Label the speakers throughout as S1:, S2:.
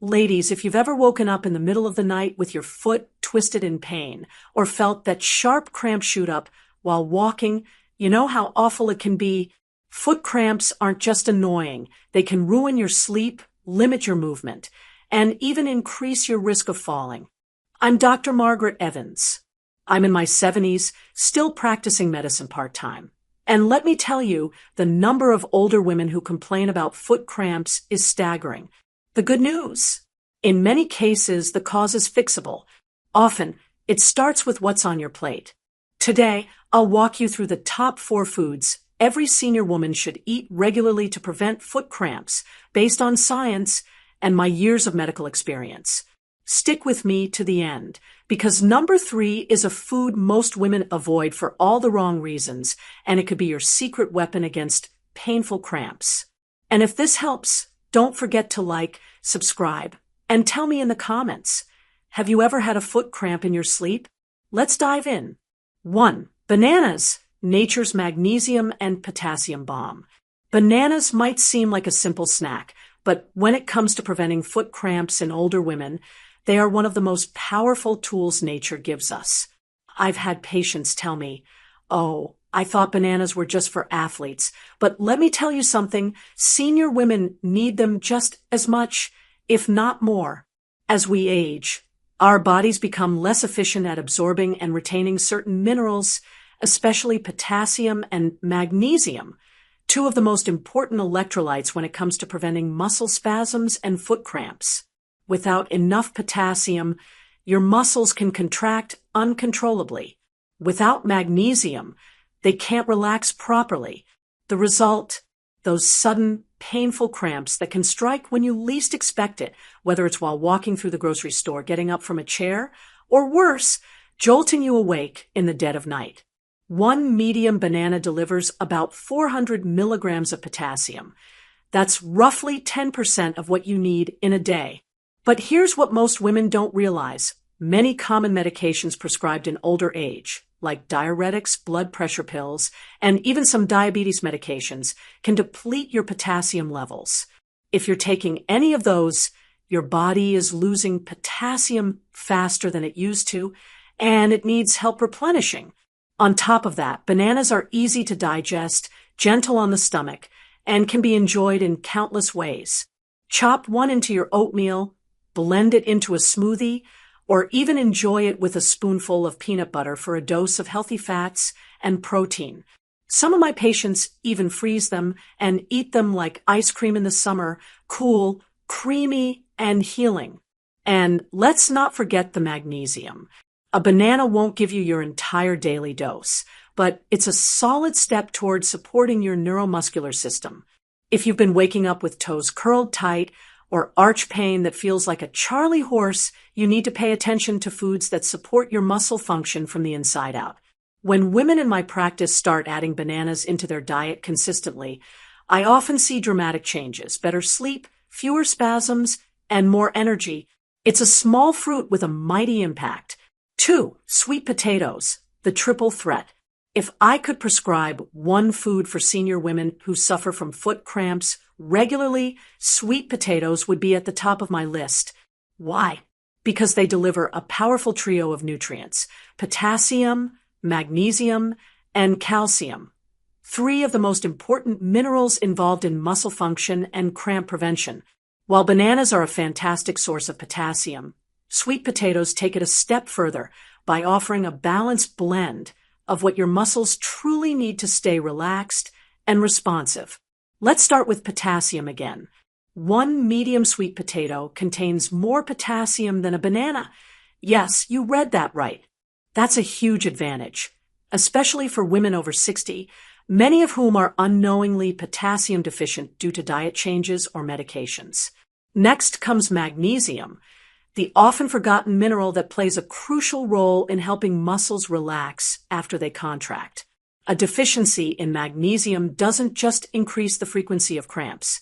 S1: Ladies, if you've ever woken up in the middle of the night with your foot twisted in pain or felt that sharp cramp shoot up while walking, you know how awful it can be. Foot cramps aren't just annoying. They can ruin your sleep, limit your movement, and even increase your risk of falling. I'm Dr. Margaret Evans. I'm in my 70s, still practicing medicine part-time. And let me tell you, the number of older women who complain about foot cramps is staggering. The good news: in many cases, the cause is fixable. Often, it starts with what's on your plate. Today, I'll walk you through the top 4 foods every senior woman should eat regularly to prevent foot cramps, based on science and my years of medical experience. Stick with me to the end, because number 3 is a food most women avoid for all the wrong reasons, and it could be your secret weapon against painful cramps. And if this helps, don't forget to like, subscribe, and tell me in the comments. Have you ever had a foot cramp in your sleep? Let's dive in. 1. Bananas, nature's magnesium and potassium bomb. Bananas might seem like a simple snack, but when it comes to preventing foot cramps in older women, they are one of the most powerful tools nature gives us. I've had patients tell me, "Oh, I thought bananas were just for athletes," but let me tell you something, senior women need them just as much, if not more. As we age, our bodies become less efficient at absorbing and retaining certain minerals, especially potassium and magnesium, 2 of the most important electrolytes when it comes to preventing muscle spasms and foot cramps. Without enough potassium, your muscles can contract uncontrollably. Without magnesium, they can't relax properly. The result: those sudden, painful cramps that can strike when you least expect it, whether it's while walking through the grocery store, getting up from a chair, or worse, jolting you awake in the dead of night. 1 medium banana delivers about 400 milligrams of potassium. That's roughly 10% of what you need in a day. But here's what most women don't realize. Many common medications prescribed in older age, like diuretics, blood pressure pills, and even some diabetes medications, can deplete your potassium levels. If you're taking any of those, your body is losing potassium faster than it used to, and it needs help replenishing. On top of that, bananas are easy to digest, gentle on the stomach, and can be enjoyed in countless ways. Chop 1 into your oatmeal, blend it into a smoothie, or even enjoy it with a spoonful of peanut butter for a dose of healthy fats and protein. Some of my patients even freeze them and eat them like ice cream in the summer, cool, creamy, and healing. And let's not forget the magnesium. A banana won't give you your entire daily dose, but it's a solid step towards supporting your neuromuscular system. If you've been waking up with toes curled tight or arch pain that feels like a Charlie horse, you need to pay attention to foods that support your muscle function from the inside out. When women in my practice start adding bananas into their diet consistently, I often see dramatic changes: better sleep, fewer spasms, and more energy. It's a small fruit with a mighty impact. 2. Sweet potatoes, the triple threat. If I could prescribe 1 food for senior women who suffer from foot cramps regularly, sweet potatoes would be at the top of my list. Why? Because they deliver a powerful trio of nutrients: potassium, magnesium, and calcium, 3 of the most important minerals involved in muscle function and cramp prevention. While bananas are a fantastic source of potassium, sweet potatoes take it a step further by offering a balanced blend of what your muscles truly need to stay relaxed and responsive. Let's start with potassium again. 1 medium sweet potato contains more potassium than a banana. Yes, you read that right. That's a huge advantage, especially for women over 60, many of whom are unknowingly potassium deficient due to diet changes or medications. Next comes magnesium, the often forgotten mineral that plays a crucial role in helping muscles relax after they contract. A deficiency in magnesium doesn't just increase the frequency of cramps.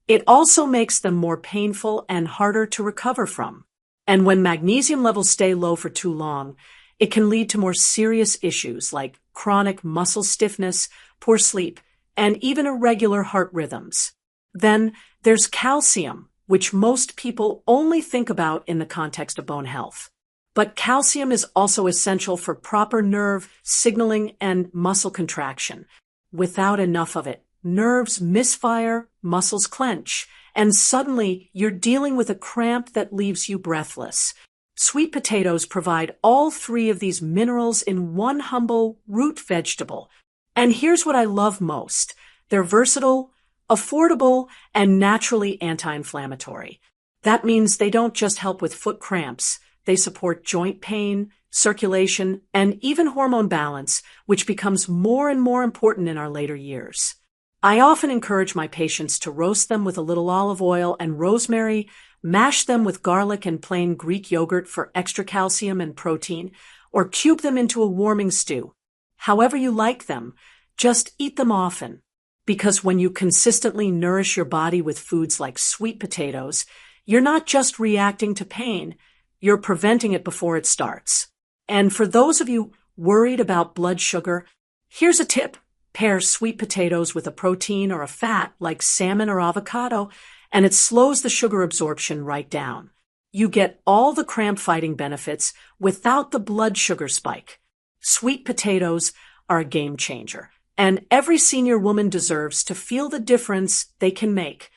S1: It also makes them more painful and harder to recover from. And when magnesium levels stay low for too long, it can lead to more serious issues like chronic muscle stiffness, poor sleep, and even irregular heart rhythms. Then there's calcium, which most people only think about in the context of bone health. But calcium is also essential for proper nerve signaling and muscle contraction. Without enough of it, nerves misfire, muscles clench, and suddenly you're dealing with a cramp that leaves you breathless. Sweet potatoes provide all three of these minerals in one humble root vegetable. And here's what I love most. They're versatile, affordable, and naturally anti-inflammatory. That means they don't just help with foot cramps. They support joint pain, circulation, and even hormone balance, which becomes more and more important in our later years. I often encourage my patients to roast them with a little olive oil and rosemary, mash them with garlic and plain Greek yogurt for extra calcium and protein, or cube them into a warming stew. However you like them, just eat them often. Because when you consistently nourish your body with foods like sweet potatoes, you're not just reacting to pain, you're preventing it before it starts. And for those of you worried about blood sugar, here's a tip. Pair sweet potatoes with a protein or a fat like salmon or avocado, and it slows the sugar absorption right down. You get all the cramp-fighting benefits without the blood sugar spike. Sweet potatoes are a game changer, and every senior woman deserves to feel the difference they can make.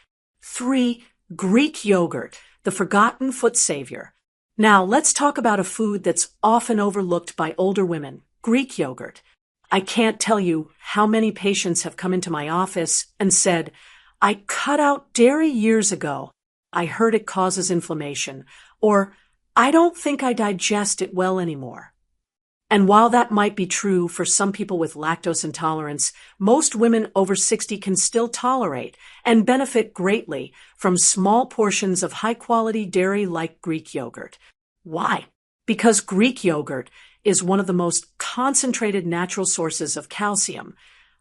S1: 3. Greek yogurt, the forgotten foot savior. Now, let's talk about a food that's often overlooked by older women, Greek yogurt. I can't tell you how many patients have come into my office and said, "I cut out dairy years ago. I heard it causes inflammation," or "I don't think I digest it well anymore." And while that might be true for some people with lactose intolerance, most women over 60 can still tolerate and benefit greatly from small portions of high-quality dairy like Greek yogurt. Why? Because Greek yogurt is one of the most concentrated natural sources of calcium,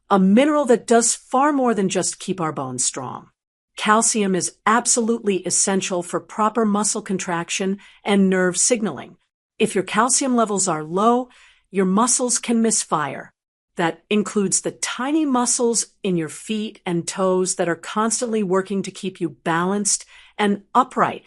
S1: a mineral that does far more than just keep our bones strong. Calcium is absolutely essential for proper muscle contraction and nerve signaling. If your calcium levels are low, your muscles can misfire. That includes the tiny muscles in your feet and toes that are constantly working to keep you balanced and upright.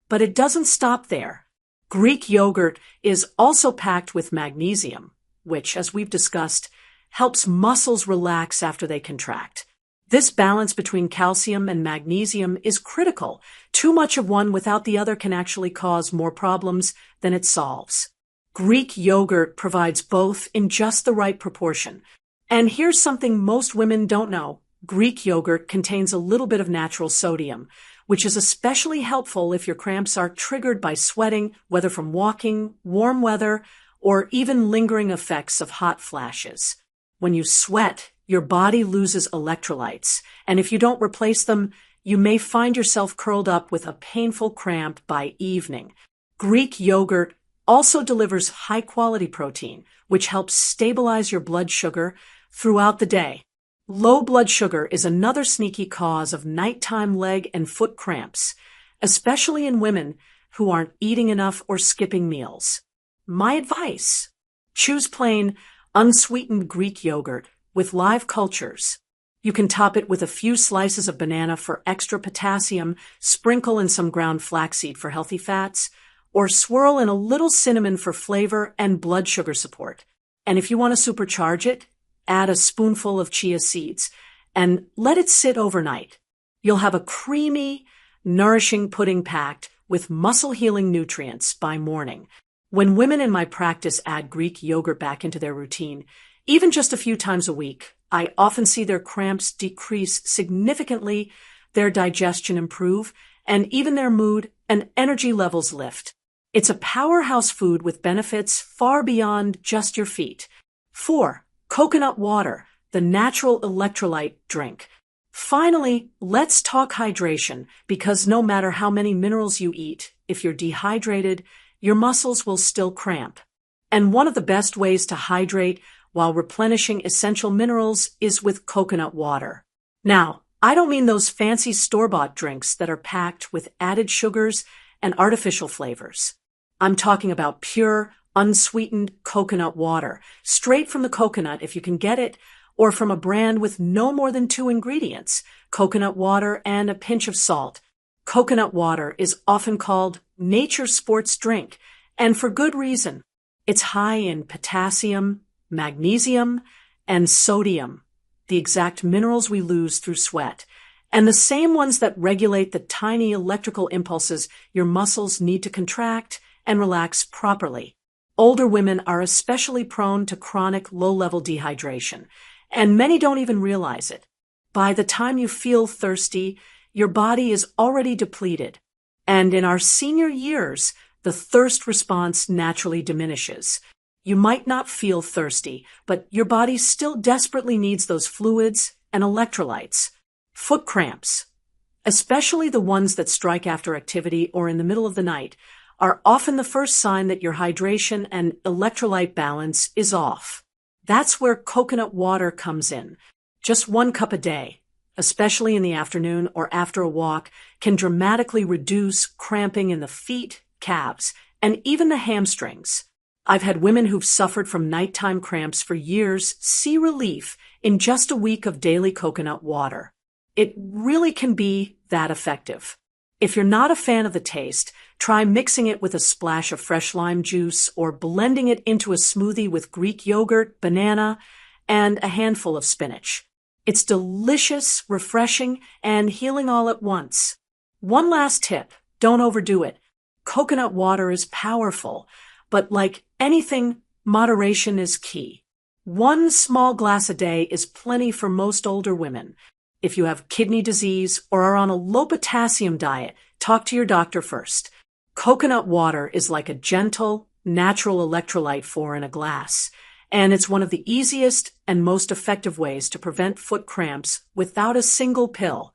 S1: But it doesn't stop there. Greek yogurt is also packed with magnesium, which, as we've discussed, helps muscles relax after they contract. This balance between calcium and magnesium is critical. Too much of one without the other can actually cause more problems than it solves. Greek yogurt provides both in just the right proportion. And here's something most women don't know. Greek yogurt contains a little bit of natural sodium, which is especially helpful if your cramps are triggered by sweating, whether from walking, warm weather, or even lingering effects of hot flashes. When you sweat, your body loses electrolytes, and if you don't replace them, you may find yourself curled up with a painful cramp by evening. Greek yogurt also delivers high-quality protein, which helps stabilize your blood sugar throughout the day. Low blood sugar is another sneaky cause of nighttime leg and foot cramps, especially in women who aren't eating enough or skipping meals. My advice: choose plain, unsweetened Greek yogurt with live cultures. You can top it with a few slices of banana for extra potassium, sprinkle in some ground flaxseed for healthy fats, or swirl in a little cinnamon for flavor and blood sugar support. And if you want to supercharge it, add a spoonful of chia seeds and let it sit overnight. You'll have a creamy, nourishing pudding packed with muscle-healing nutrients by morning. When women in my practice add Greek yogurt back into their routine, even just a few times a week, I often see their cramps decrease significantly, their digestion improve, and even their mood and energy levels lift. It's a powerhouse food with benefits far beyond just your feet. 4. Coconut water, the natural electrolyte drink. Finally, let's talk hydration, because no matter how many minerals you eat, if you're dehydrated, your muscles will still cramp. And one of the best ways to hydrate while replenishing essential minerals is with coconut water. Now, I don't mean those fancy store-bought drinks that are packed with added sugars and artificial flavors. I'm talking about pure, unsweetened coconut water, straight from the coconut if you can get it, or from a brand with no more than 2 ingredients, coconut water and a pinch of salt. Coconut water is often called nature's sports drink, and for good reason. It's high in potassium, magnesium, and sodium, the exact minerals we lose through sweat, and the same ones that regulate the tiny electrical impulses your muscles need to contract and relax properly. Older women are especially prone to chronic low-level dehydration, and many don't even realize it. By the time you feel thirsty, your body is already depleted, and in our senior years, the thirst response naturally diminishes. You might not feel thirsty, but your body still desperately needs those fluids and electrolytes. Foot cramps, especially the ones that strike after activity or in the middle of the night, are often the first sign that your hydration and electrolyte balance is off. That's where coconut water comes in. Just 1 cup a day, especially in the afternoon or after a walk, can dramatically reduce cramping in the feet, calves, and even the hamstrings. I've had women who've suffered from nighttime cramps for years see relief in just a week of daily coconut water. It really can be that effective. If you're not a fan of the taste, try mixing it with a splash of fresh lime juice or blending it into a smoothie with Greek yogurt, banana, and a handful of spinach. It's delicious, refreshing, and healing all at once. One last tip, don't overdo it. Coconut water is powerful, but like anything, moderation is key. 1 small glass a day is plenty for most older women. If you have kidney disease or are on a low potassium diet, talk to your doctor first. Coconut water is like a gentle, natural electrolyte in a glass, and it's one of the easiest and most effective ways to prevent foot cramps without a single pill.